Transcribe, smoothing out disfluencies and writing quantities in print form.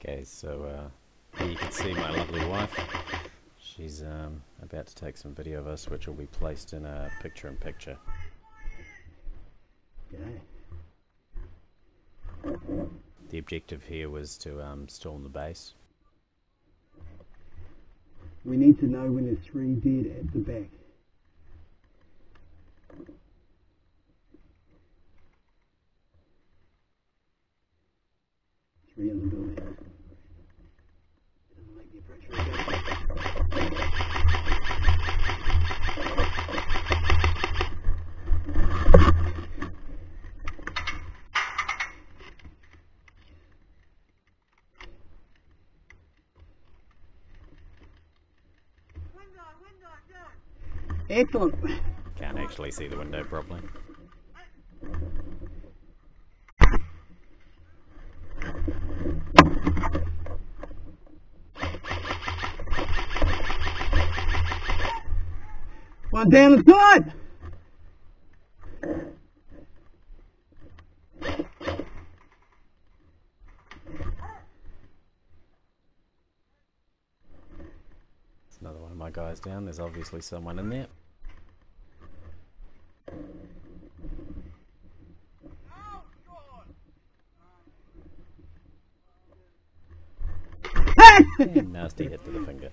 Okay, so here you can see my lovely wife. She's about to take some video of us, which will be placed in a picture-in-picture. G'day. The objective here was to storm the base. We need to know when there's 3 dead at the back. Three in the building. Doesn't make the approach very good. Excellent. Can't actually see the window properly. One down inside. There's another one of my guys down. There's obviously someone in there. And nasty hit to the finger.